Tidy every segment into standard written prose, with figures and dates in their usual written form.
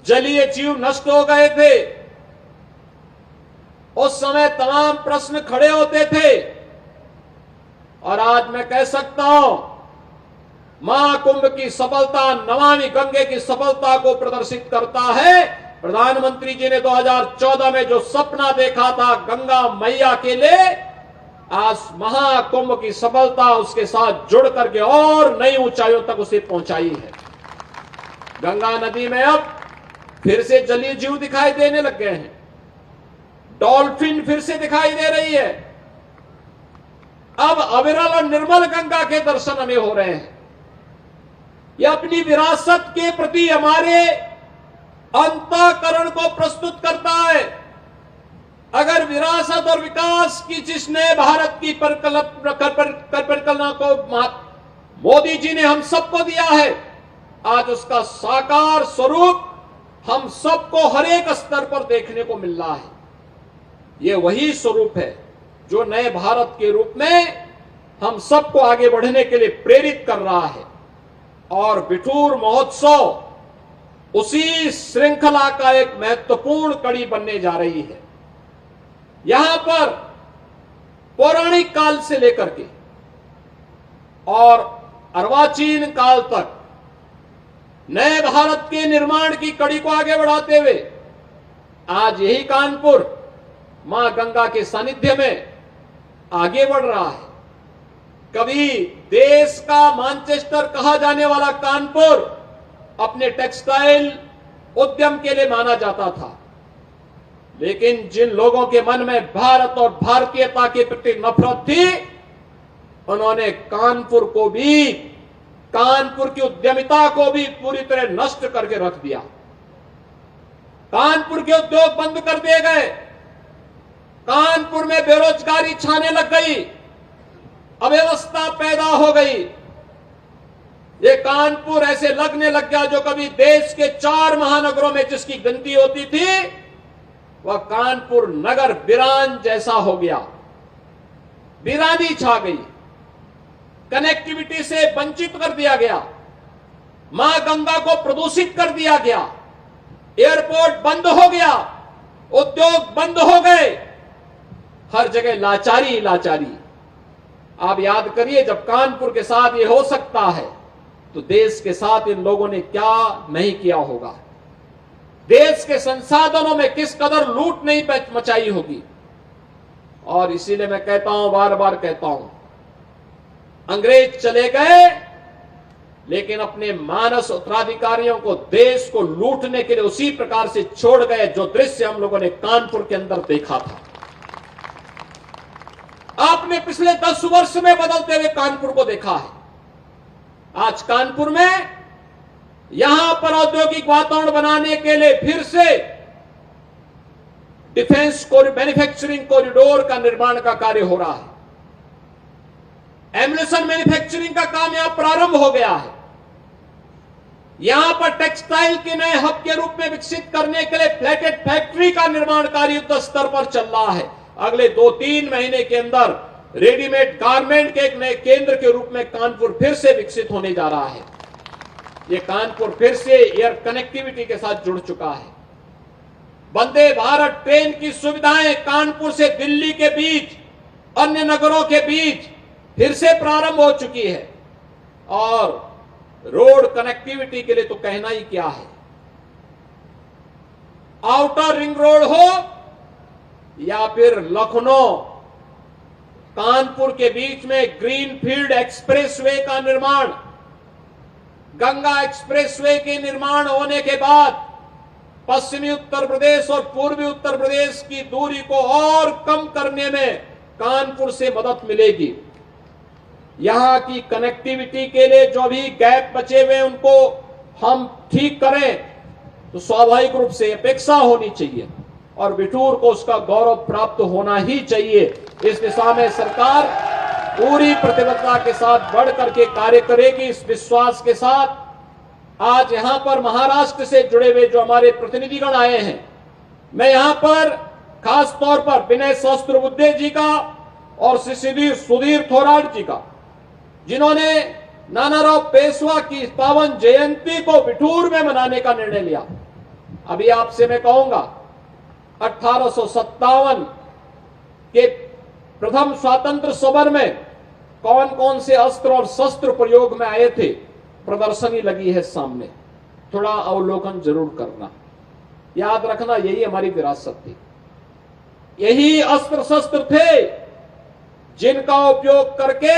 जलीय जीव नष्ट हो गए थे, उस समय तमाम प्रश्न खड़े होते थे। और आज मैं कह सकता हूं, महाकुंभ की सफलता नमामि गंगे की सफलता को प्रदर्शित करता है। प्रधानमंत्री जी ने 2014 में जो सपना देखा था गंगा मैया के लिए, आज महाकुंभ की सफलता उसके साथ जुड़ करके और नई ऊंचाइयों तक उसे पहुंचाई है। गंगा नदी में अब फिर से जलीय जीव दिखाई देने लग गए हैं, डॉल्फिन फिर से दिखाई दे रही है। अब अविरल और निर्मल गंगा के दर्शन हमें हो रहे हैं। यह अपनी विरासत के प्रति हमारे अंतःकरण को प्रस्तुत करता है। अगर विरासत और विकास की जिसने भारत की परिकल्पना को मोदी जी ने हम सबको दिया है, आज उसका साकार स्वरूप हम सबको हर एक स्तर पर देखने को मिल रहा है। यह वही स्वरूप है जो नए भारत के रूप में हम सबको आगे बढ़ने के लिए प्रेरित कर रहा है। और बिठूर महोत्सव उसी श्रृंखला का एक महत्वपूर्ण कड़ी बनने जा रही है। यहां पर पौराणिक काल से लेकर के और अर्वाचीन काल तक नए भारत के निर्माण की कड़ी को आगे बढ़ाते हुए आज यही कानपुर मां गंगा के सानिध्य में आगे बढ़ रहा है। कभी देश का मैनचेस्टर कहा जाने वाला कानपुर अपने टेक्सटाइल उद्यम के लिए माना जाता था, लेकिन जिन लोगों के मन में भारत और भारतीयता के प्रति नफरत थी, उन्होंने कानपुर की उद्यमिता को भी पूरी तरह नष्ट करके रख दिया। कानपुर के उद्योग बंद कर दिए गए, कानपुर में बेरोजगारी छाने लग गई, अव्यवस्था पैदा हो गई। ये कानपुर ऐसे लगने लग गया जो कभी देश के 4 महानगरों में जिसकी गिनती होती थी, वह कानपुर नगर वीरान जैसा हो गया। वीरानी छा गई, कनेक्टिविटी से वंचित कर दिया गया, मां गंगा को प्रदूषित कर दिया गया, एयरपोर्ट बंद हो गया, उद्योग बंद हो गए, हर जगह लाचारी लाचारी। आप याद करिए, जब कानपुर के साथ ये हो सकता है तो देश के साथ इन लोगों ने क्या नहीं किया होगा, देश के संसाधनों में किस कदर लूट नहीं मचाई होगी। और इसीलिए मैं कहता हूं, बार बार कहता हूं, अंग्रेज चले गए लेकिन अपने मानस उत्तराधिकारियों को देश को लूटने के लिए उसी प्रकार से छोड़ गए जो दृश्य हम लोगों ने कानपुर के अंदर देखा था। आपने पिछले 10 वर्ष में बदलते हुए कानपुर को देखा है। आज कानपुर में यहां पर औद्योगिक वातावरण बनाने के लिए फिर से डिफेंस मैन्युफैक्चरिंग कॉरिडोर का निर्माण का कार्य हो रहा है। एम्यूनिशन मैन्युफैक्चरिंग का काम यहां प्रारंभ हो गया है। यहां पर टेक्सटाइल के नए हब के रूप में विकसित करने के लिए फ्लैटेड फैक्ट्री का निर्माण कार्य युद्ध स्तर पर चल रहा है। अगले 2-3 महीने के अंदर रेडीमेड गारमेंट के एक नए केंद्र के रूप में कानपुर फिर से विकसित होने जा रहा है। यह कानपुर फिर से एयर कनेक्टिविटी के साथ जुड़ चुका है। वंदे भारत ट्रेन की सुविधाएं कानपुर से दिल्ली के बीच, अन्य नगरों के बीच फिर से प्रारंभ हो चुकी है। और रोड कनेक्टिविटी के लिए तो कहना ही क्या है। आउटर रिंग रोड हो या फिर लखनऊ कानपुर के बीच में ग्रीनफील्ड एक्सप्रेसवे का निर्माण, गंगा एक्सप्रेसवे के निर्माण होने के बाद पश्चिमी उत्तर प्रदेश और पूर्वी उत्तर प्रदेश की दूरी को और कम करने में कानपुर से मदद मिलेगी। यहां की कनेक्टिविटी के लिए जो भी गैप बचे हुए उनको हम ठीक करें, तो स्वाभाविक रूप से अपेक्षा होनी चाहिए और बिठूर को उसका गौरव प्राप्त होना ही चाहिए। इस दिशा में सरकार पूरी प्रतिबद्धता के साथ बढ़ करके कार्य करेगी। इस विश्वास के साथ आज यहां पर महाराष्ट्र से जुड़े हुए जो हमारे प्रतिनिधिगण आए हैं, मैं यहां पर खास तौर पर विनय सहस्त्रबुद्धे जी का और श्री सुधीर थोराट जी का, जिन्होंने नानाराव पेशवा की पावन जयंती को बिठूर में मनाने का निर्णय लिया। अभी आपसे मैं कहूंगा 1857 के प्रथम स्वातंत्र समर में कौन कौन से अस्त्र और शस्त्र प्रयोग में आए थे, प्रदर्शनी लगी है सामने, थोड़ा अवलोकन जरूर करना। याद रखना, यही हमारी विरासत थी, यही अस्त्र शस्त्र थे जिनका उपयोग करके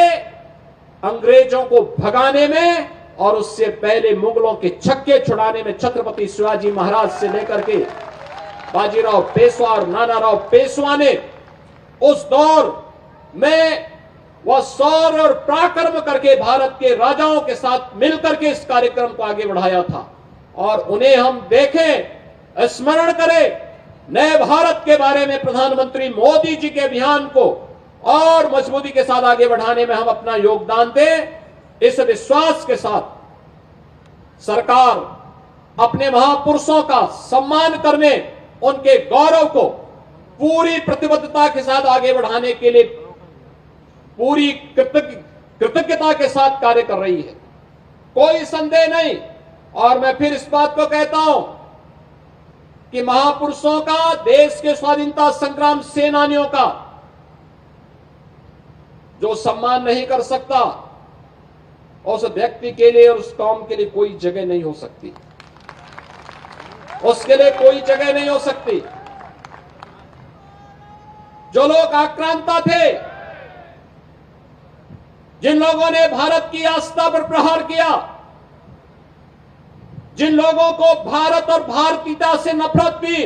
अंग्रेजों को भगाने में और उससे पहले मुगलों के छक्के छुड़ाने में छत्रपति शिवाजी महाराज से लेकर के बाजीराव पेशवा और नानाराव पेशवा ने उस दौर में वह शौर्य और पराक्रम करके भारत के राजाओं के साथ मिलकर के इस कार्यक्रम को आगे बढ़ाया था। और उन्हें हम देखें, स्मरण करें, नए भारत के बारे में प्रधानमंत्री मोदी जी के अभियान को और मजबूती के साथ आगे बढ़ाने में हम अपना योगदान दें। इस विश्वास के साथ सरकार अपने महापुरुषों का सम्मान करने, उनके गौरव को पूरी प्रतिबद्धता के साथ आगे बढ़ाने के लिए पूरी कृतज्ञता के साथ कार्य कर रही है, कोई संदेह नहीं। और मैं फिर इस बात को कहता हूं कि महापुरुषों का, देश के स्वाधीनता संग्राम सेनानियों का जो सम्मान नहीं कर सकता, उस व्यक्ति के लिए और उस कौम के लिए कोई जगह नहीं हो सकती, उसके लिए कोई जगह नहीं हो सकती। जो लोग आक्रांता थे, जिन लोगों ने भारत की आस्था पर प्रहार किया, जिन लोगों को भारत और भारतीयता से नफरत थी,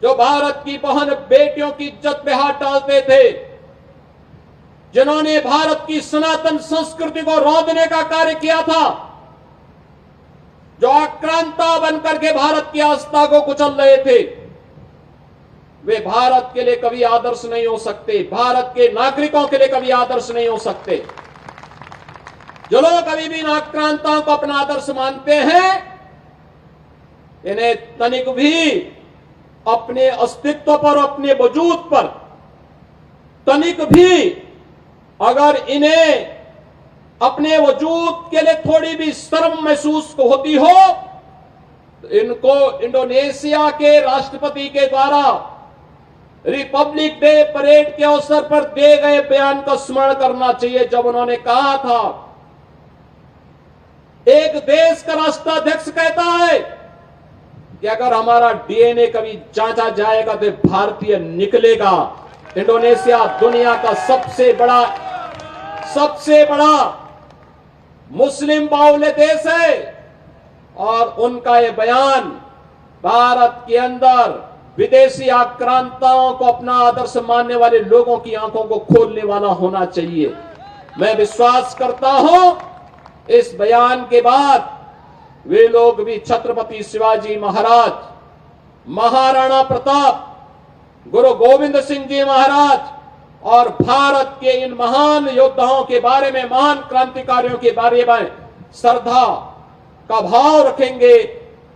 जो भारत की बहन बेटियों की इज्जत पे हाथ डालते थे, जिन्होंने भारत की सनातन संस्कृति को रौंदने का कार्य किया था, जो आक्रांता बनकर के भारत की आस्था को कुचल रहे थे, वे भारत के लिए कभी आदर्श नहीं हो सकते, भारत के नागरिकों के लिए कभी आदर्श नहीं हो सकते। जो लोग कभी भी आक्रांताओं को अपना आदर्श मानते हैं, इन्हें तनिक भी अपने अस्तित्व पर, अपने वजूद पर तनिक भी अगर इन्हें अपने वजूद के लिए थोड़ी भी शर्म महसूस होती हो, तो इनको इंडोनेशिया के राष्ट्रपति के द्वारा रिपब्लिक डे परेड के अवसर पर दिए गए बयान का स्मरण करना चाहिए, जब उन्होंने कहा था, एक देश का राष्ट्राध्यक्ष कहता है कि अगर हमारा डीएनए कभी जांचा जाएगा तो भारतीय निकलेगा। इंडोनेशिया दुनिया का सबसे बड़ा मुस्लिम बाहुल्य देश है, और उनका यह बयान भारत के अंदर विदेशी आक्रांताओं को अपना आदर्श मानने वाले लोगों की आंखों को खोलने वाला होना चाहिए। मैं विश्वास करता हूं इस बयान के बाद वे लोग भी छत्रपति शिवाजी महाराज, महाराणा प्रताप, गुरु गोविंद सिंह जी महाराज और भारत के इन महान योद्धाओं के बारे में, महान क्रांतिकारियों के बारे में श्रद्धा का भाव रखेंगे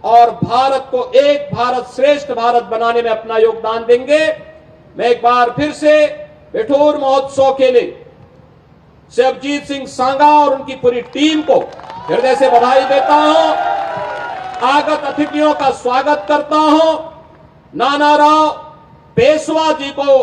और भारत को एक भारत श्रेष्ठ भारत बनाने में अपना योगदान देंगे। मैं एक बार फिर से बिठूर महोत्सव के लिए शिवजीत सिंह सांगा और उनकी पूरी टीम को हृदय से बधाई देता हूं, आगत अतिथियों का स्वागत करता हूं, नानाराव पेशवा जी को